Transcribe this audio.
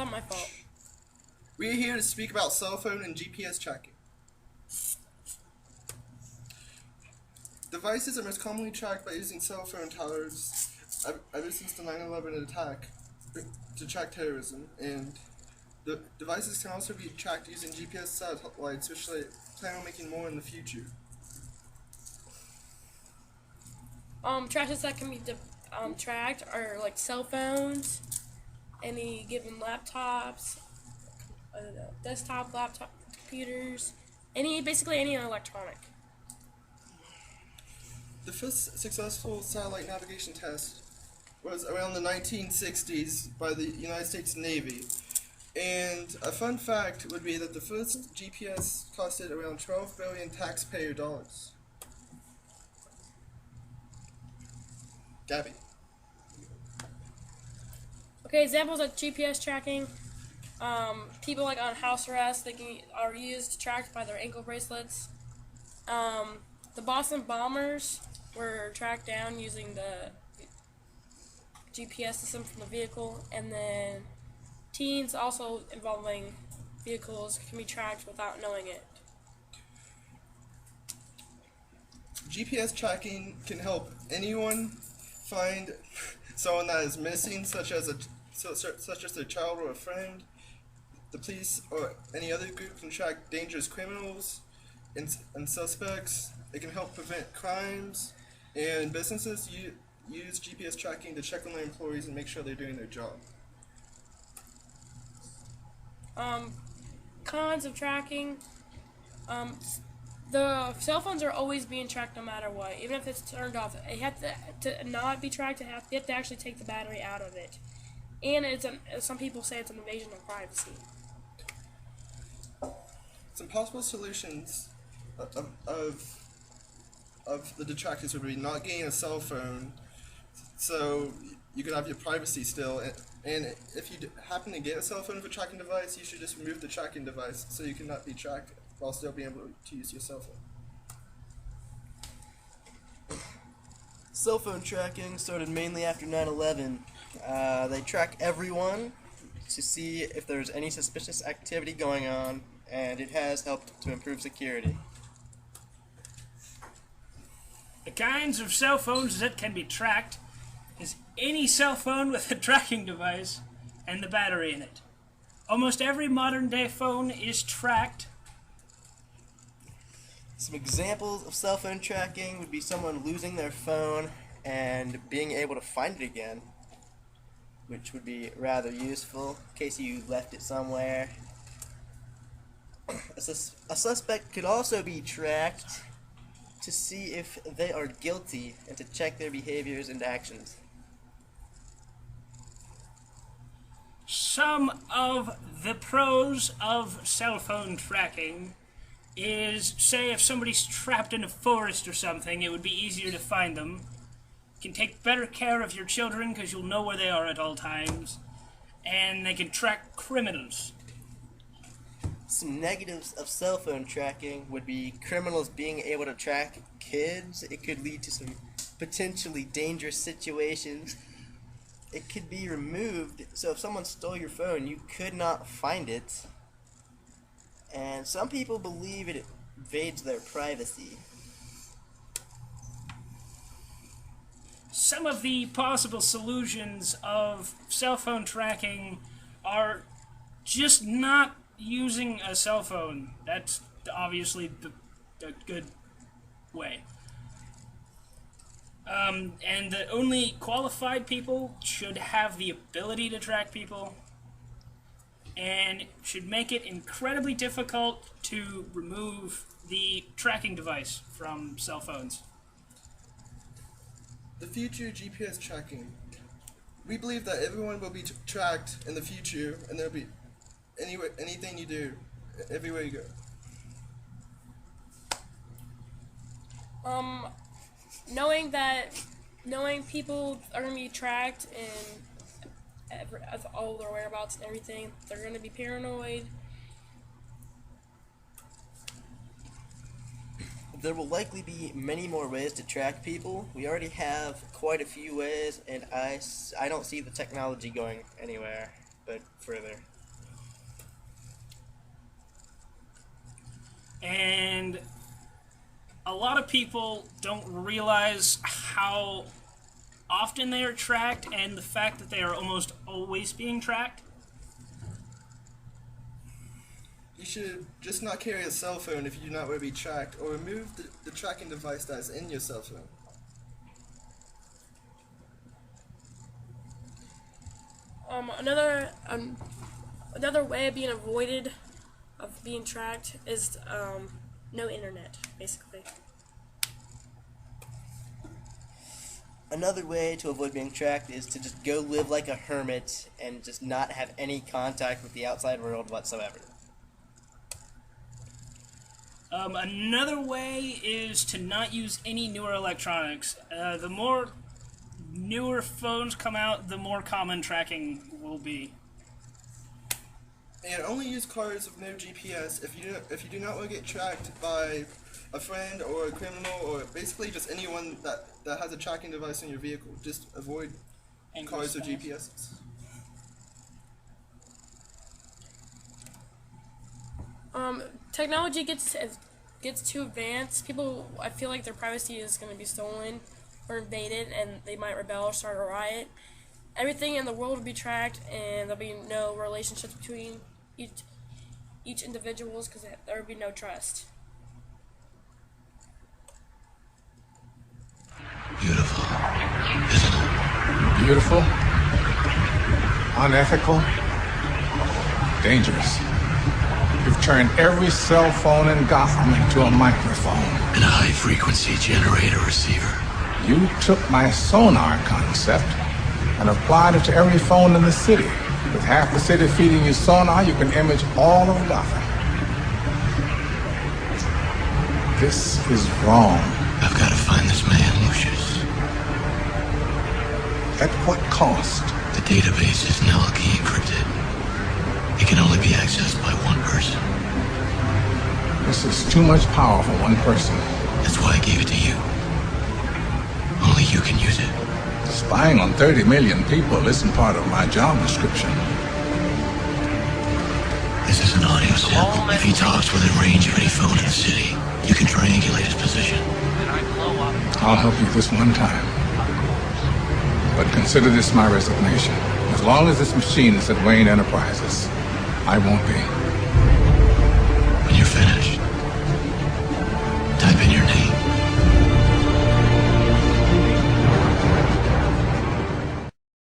not my fault. We're here to speak about cell phone and GPS tracking. Devices are most commonly tracked by using cell phone towers ever since the 9/11 attack to track terrorism, and the devices can also be tracked using GPS satellites, which they plan on making more in the future. Tracks that can be tracked are like cell phones, any given laptops, desktop, laptop, computers, basically any electronic. The first successful satellite navigation test was around the 1960s by the United States Navy. And a fun fact would be that the first GPS costed around 12 billion taxpayer dollars. Gabby. Okay, examples of GPS tracking. People like on house arrest, are used tracked by their ankle bracelets. The Boston bombers were tracked down using the GPS system from the vehicle, and then teens also involving vehicles can be tracked without knowing it. GPS tracking can help anyone find someone that is missing, such as a child or a friend. The police or any other group can track dangerous criminals and suspects. It can help prevent crimes, and businesses use GPS tracking to check on their employees and make sure they're doing their job. Cons of tracking. The cell phones are always being tracked no matter what, even if it's turned off. You have to not be tracked. You have to actually take the battery out of it, and some people say it's an invasion of privacy. Some possible solutions of the detractors would be not getting a cell phone, so you could have your privacy still. And if you happen to get a cell phone with a tracking device, you should just remove the tracking device so you cannot be tracked while still being able to use your cell phone. Cell phone tracking started mainly after 9/11. They track everyone to see if there's any suspicious activity going on, and it has helped to improve security. The kinds of cell phones that can be tracked is any cell phone with a tracking device and the battery in it. Almost every modern day phone is tracked. Some examples of cell phone tracking would be someone losing their phone and being able to find it again, which would be rather useful in case you left it somewhere. A suspect could also be tracked to see if they are guilty and to check their behaviors and actions. Some of the pros of cell phone tracking is, say, if somebody's trapped in a forest or something, it would be easier to find them. You can take better care of your children because you'll know where they are at all times. And they can track criminals. Some negatives of cell phone tracking would be criminals being able to track kids. It could lead to some potentially dangerous situations. It could be removed, so if someone stole your phone, you could not find it. And some people believe it invades their privacy. Some of the possible solutions of cell phone tracking are just not using a cell phone. That's obviously the good way. And that only qualified people should have the ability to track people, and should make it incredibly difficult to remove the tracking device from cell phones. The future GPS tracking. We believe that everyone will be tracked in the future, and there'll be anything you do, everywhere you go. Knowing people are going to be tracked and all their whereabouts and everything, they're going to be paranoid. There will likely be many more ways to track people. We already have quite a few ways, and I don't see the technology going anywhere. but further. And a lot of people don't realize how often they are tracked and the fact that they are almost always being tracked. You should just not carry a cell phone if you do not want to be tracked, or remove the tracking device that is in your cell phone. Another way of being avoided of being tracked is no internet, basically. Another way to avoid being tracked is to just go live like a hermit and just not have any contact with the outside world whatsoever. Another way is to not use any newer electronics. The more newer phones come out, the more common tracking will be. And only use cars with no GPS if you do not want to get tracked by a friend or a criminal or basically just anyone that has a tracking device in your vehicle. Just avoid cars with GPSs. Technology gets too advanced. People, I feel like their privacy is going to be stolen or invaded, and they might rebel or start a riot. Everything in the world will be tracked, and there'll be no relationships between each individuals because there will be no trust. Beautiful, isn't it? Beautiful, unethical, dangerous. You've turned every cell phone in Gotham into a microphone. And a high-frequency generator receiver. You took my sonar concept and applied it to every phone in the city. With half the city feeding you sonar, you can image all of Gotham. This is wrong. I've got to find this man, Lucius. At what cost? The database is now key encrypted. It can only be accessed by one person. This is too much power for one person. That's why I gave it to you. Only you can use it. Spying on 30 million people isn't part of my job description. This is an audio sample. If he talks within range of any phone in the city, you can triangulate his position. I'll help you this one time. But consider this my resignation. As long as this machine is at Wayne Enterprises, I won't be. When you're finished,